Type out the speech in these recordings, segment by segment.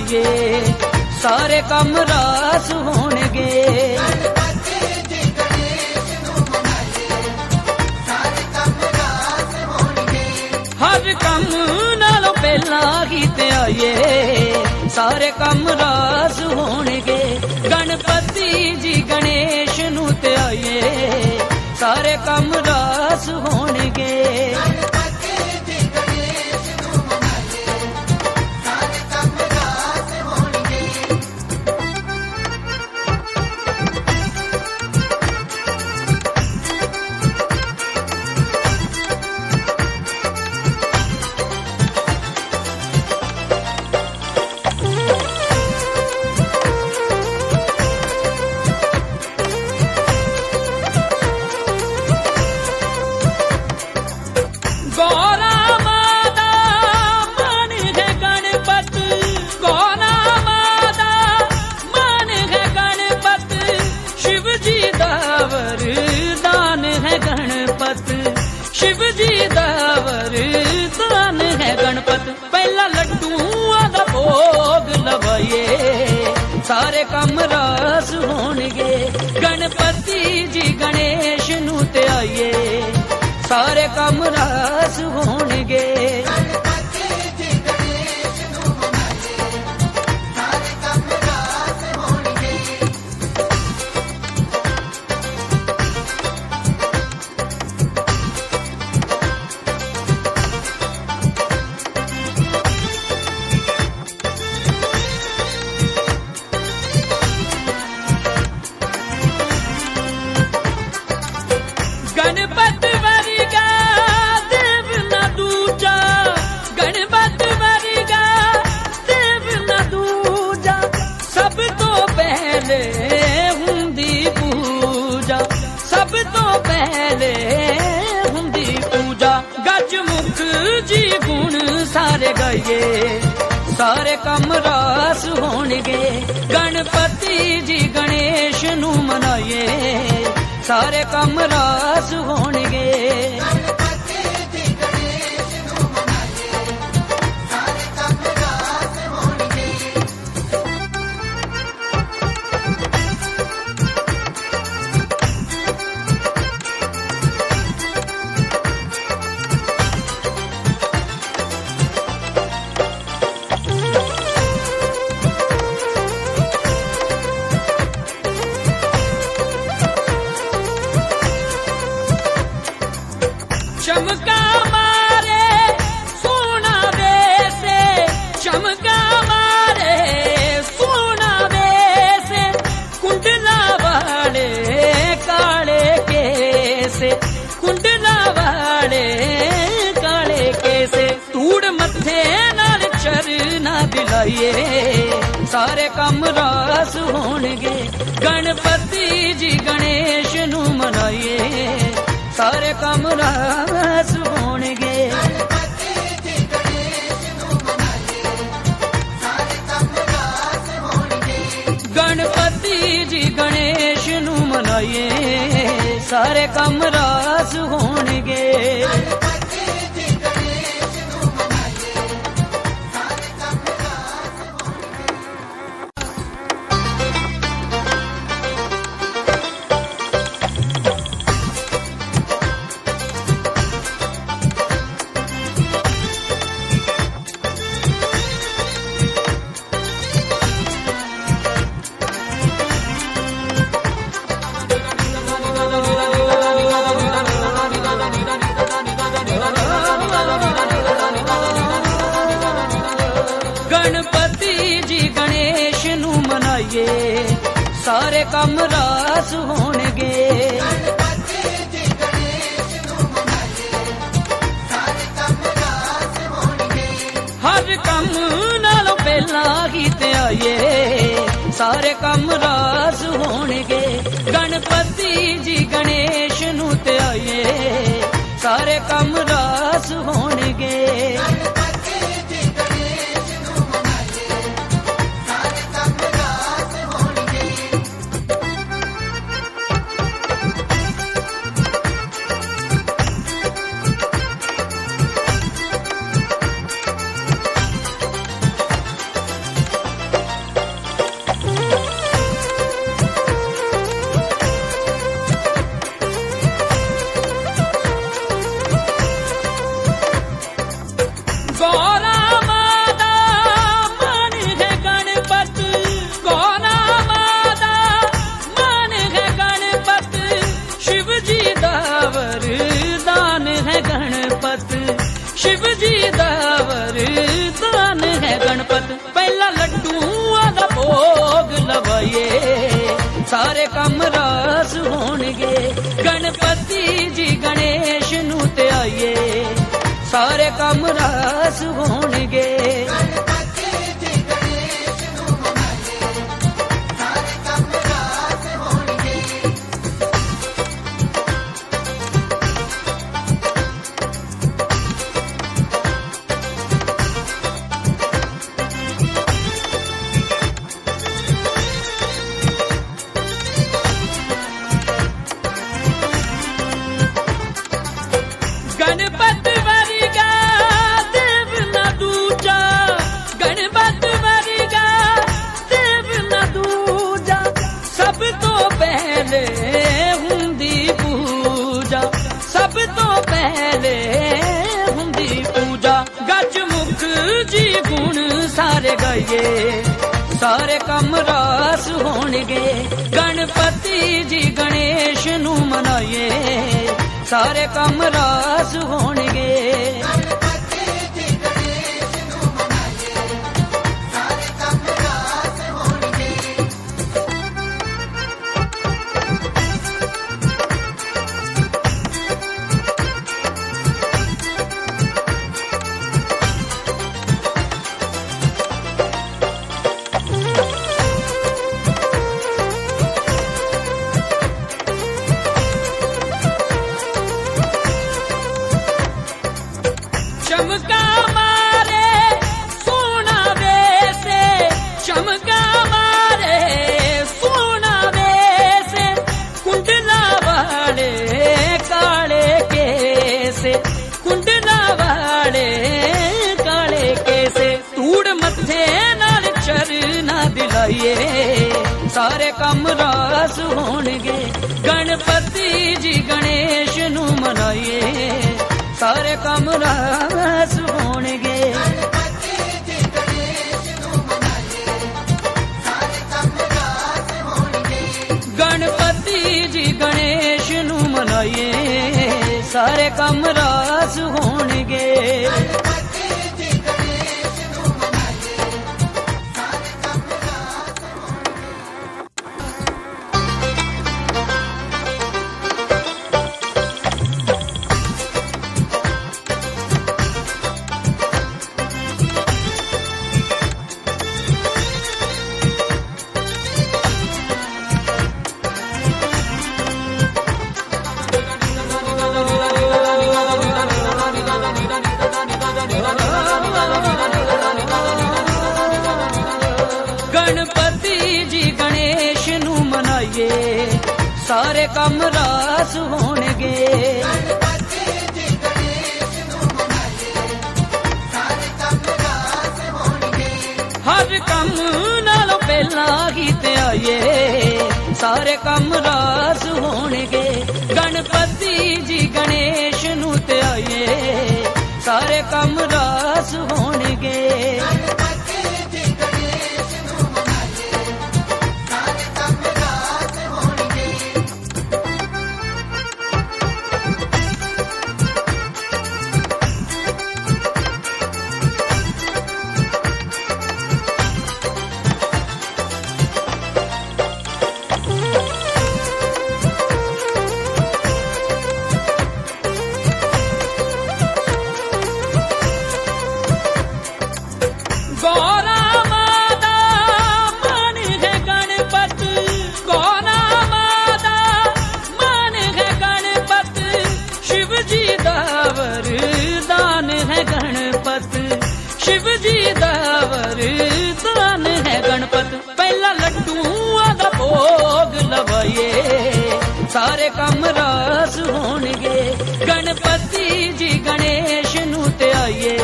मनाइए सारे कम रास होणगे। हर कम नालों पहला कीते आइए सारे कम रास होणगे। गणपति जी गणेश नू ते आइए सारे कम रास होणगे। शिव जी दा वरदान है गणपत। पहला लड्डूआं दा भोग लवाइए सारे कम रास होणगे। गणपति जी गणेश नू ते आइए सारे कम रास होणगे। गणपत वर्गा देव न दूजा, गणपत वर्गा देव न दूजा। सब तो पहले हुंदी पूजा, सब तो पहले हुंदी पूजा। गज मुख जी गुण सारे गाइए सारे कम रास होणगे। गणपति जी गणेश नू मनाइए सारे कम रास होणगे। चमका मारे सोना वैसे, चमका मारे सोना वैसे। कुंडला वाले काले कैसे, कुंडला वाले काले कैसे। तूड़ मत्थे नाल चरना दिलाइए सारे कम रास होणगे। गणपति जी गणेश नू मनाइए सारे कम रास होणगे। गणपति जी गणेश नू मनाइए सारे कम रास होणगे। गणपति जी गणेश नू मनाइए सारे कम रास होणगे। हर कम नालों पहला कीते आइए सारे कम रास होणगे। गणपति जी गणेश नू ते आइए सारे कम रास होणगे। ਸਾਰੇ ਕੰਮ ਰਾਸ ਹੋਣਗੇ। ਗਣਪਤੀ ਜੀ ਗਣੇਸ਼ ਨੂੰ ਧਿਆਈਏ, ਸਾਰੇ ਕੰਮ ਰਾਸ ਹੋਣਗੇ। गणपत वर्गा देव न दूजा, गणपत वर्गा देव न दूजा, सब तो पहले हुंदी पूजा, सब तो पहले हुंदी पूजा। गज मुख जी गुण सारे गाइए, सारे कम रास होणगे। गणपति जी गणेश नू मनाइए, सारे कम रास होणगे। चमका मारे सोना वैसे, चमका मारे सोना वैसे, कुंडला वाले काले कैसे, कुंडला वाले काले कैसे। तूड़ मत्थे नाल चरना दिलाइए, सारे कम रास होणगे। गणपति जी गणेश नू मनाइए, सारे कम रास होणगे। गणपति जी गणेश नू मनाइए, सारे कम रास होणगे। गणपति जी गणेश नू मनाइए, सारे कम रास होणगे। हर कम नालों पहला ही ते आइए, सारे कम रास होणगे। गणपति जी गणेश नू ते आइए, सारे कम रास होणगे। गौरा माता मान है गणपत, गौरा माता मान है गणपत, शिव जी दा वरदान है गणपत, शिव जी दा वरदान है गणपत। पहला लड्डूआं दा भोग लवाइए, सारे कम रास होणगे। गणपति जी गणेश नू धियाइए,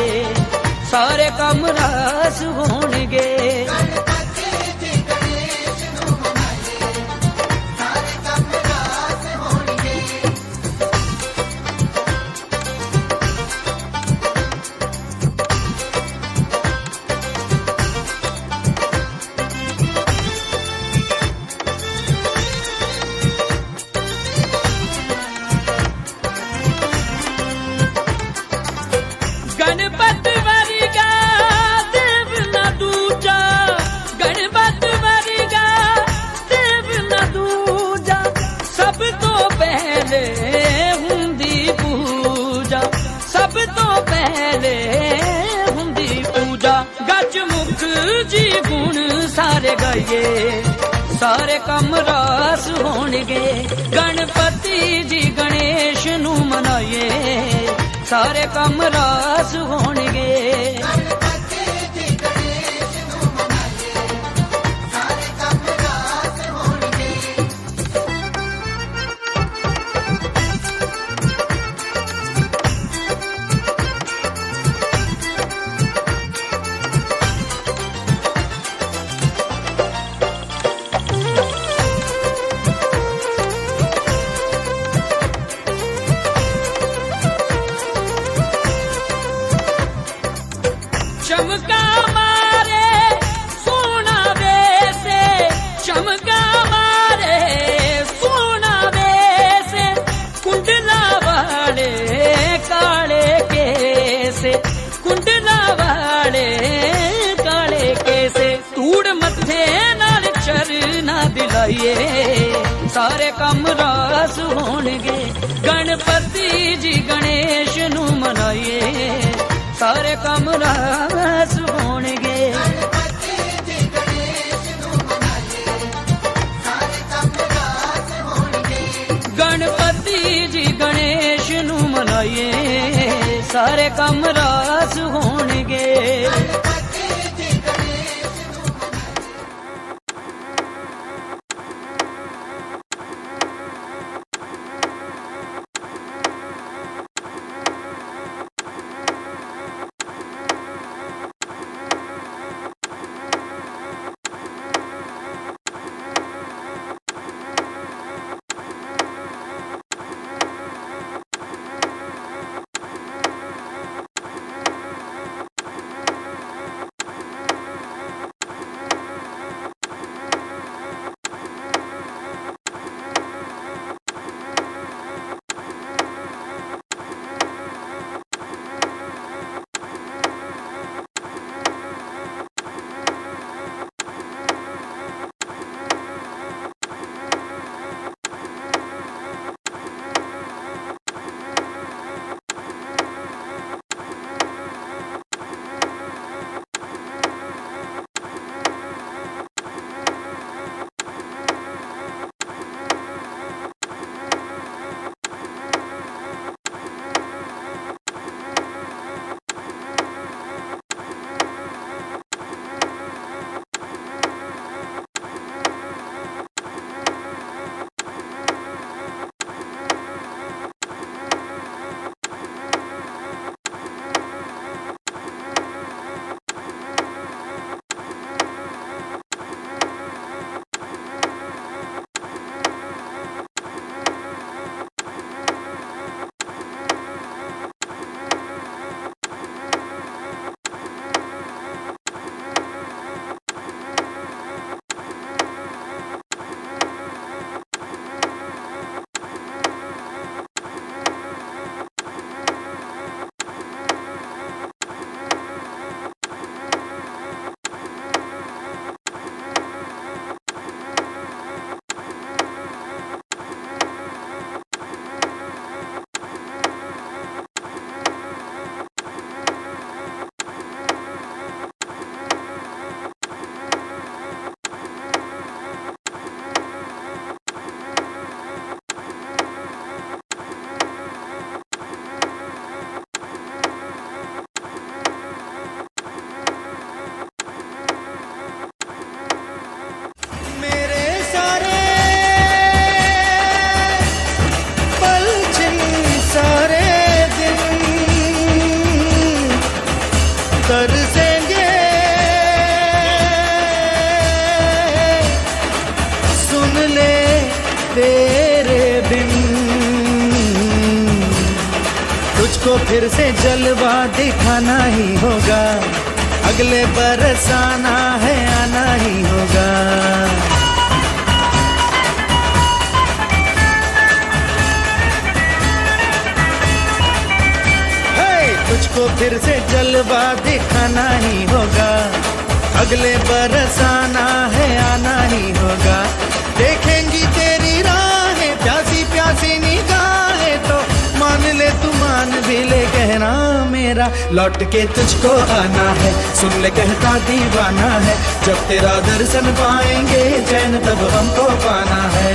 सारे कम रास होणगे। गणपत वर्गा देव न दूजा, जी गुण सारे गाइए सारे कम रास होणगे। गणपति जी गणेश नू मनाइए सारे कम रास होणगे। चमका मारे सोना वैसे चमका मारे सोना वैसे कुंडला वाले काले कैसे कुंडला वाले काले कैसे तूड़ मथे नाल चरना दिलाइए सारे कम रास होणगे। गणपति जी गणेश नू मनाइए सारे कम रास होणगे। गणपति जी गणेश नू मनाइए सारे कम रास होणगे। तरसेंगे सुन ले तेरे बिन। तुझको फिर से जलवा दिखाना ही होगा, अगले बरस आना है आना ही होगा। तुझको फिर से जलवा दिखाना ही होगा, अगले बरस आना है आना ही होगा। देखेंगी तेरी राहें प्यासी प्यासी निगाहें तो मान ले तू मान भी ले कहना मेरा, लौट के तुझको आना है, सुन ले कहता दीवाना है, जब तेरा दर्शन पाएंगे चैन तब हमको पाना है।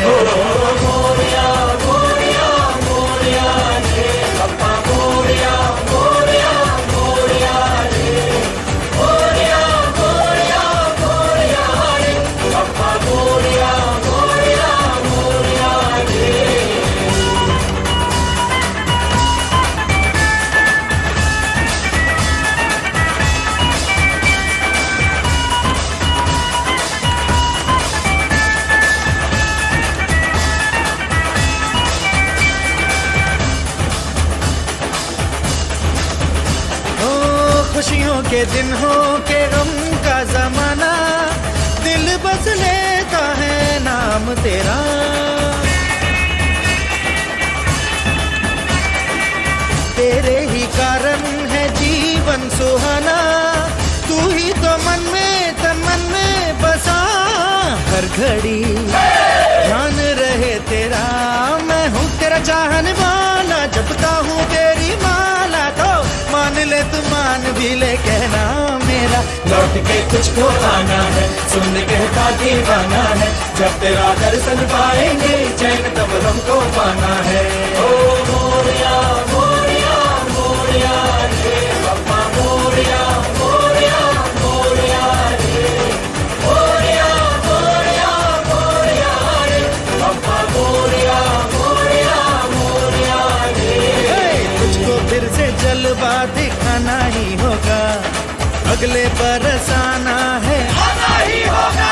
मोरिया मोरिया मोरिया रे पप्पा, मोरिया मोरिया मोरिया रे, मोरिया मोरिया मोरिया रे पप्पा, मोरिया मोरिया मोरिया रे। खुशियों के दिन हो के गम का जमाना, दिल बस लेता है नाम तेरा। तेरे ही कारण है जीवन सुहाना, तू ही तो मन में तन मन में बसा, हर घड़ी ध्यान रहे तेरा। मैं हूँ तेरा चाहने वाला, जपता हूँ तेरी माला, तो मान ले तू मान भी ले कहना मेरा, लौट के तुझको आना है, सुन कहता दीवाना है, जब तेरा दर्शन पाएंगे चैन तब हमको पाना है। ओ मोरिया मोरिया मोरिया रे पप्पा, मोरिया मोरिया मोरिया रे, मोरिया मोरिया मोरिया रे पप्पा, मोरिया मोरिया मोरिया रे। तुझको फिर से जलवा दिखाना ही होगा, अगले बरस आना है, आना ही होगा।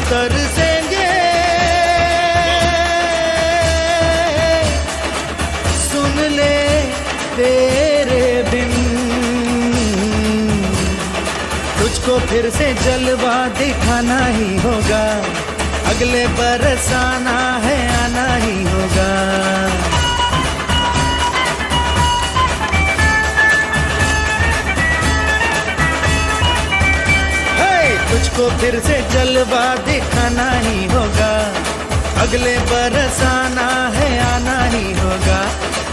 तरसेंगे सुन ले तेरे बिन, तुझको फिर से जलवा दिखाना ही होगा, अगले बरस आना है, आना ही होगा। तुझको फिर से जलवा दिखाना ही होगा, अगले बरस आना है, आना ही होगा।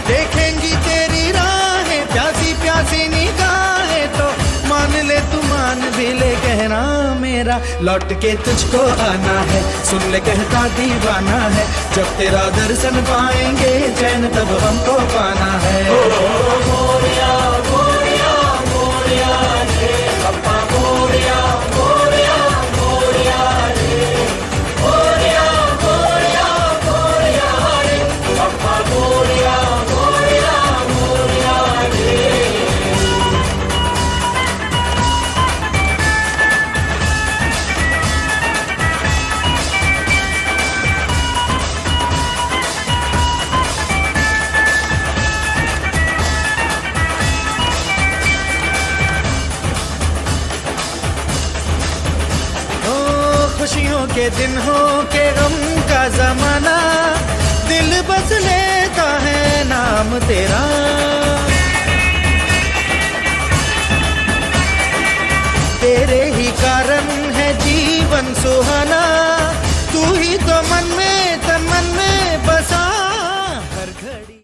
देखेंगी तेरी राहें प्यासी प्यासी निगाहें, तो मान ले तू मान भी ले कहना मेरा, लौट के तुझको आना है, सुन ले कहता दीवाना है, जब तेरा दर्शन पाएंगे चैन तब हमको पाना है। ओ मोरिया मोरिया मोरिया रे पप्पा, मोरिया मोरिया मोरिया रे, मोरिया मोरिया मोरिया रे पप्पा, मोरिया मोरिया मोरिया रे। खुशियों के दिन हो के गम का जमाना, दिल बस लेता है नाम तेरा। तेरे ही कारण है जीवन सुहाना, तू ही तो मन में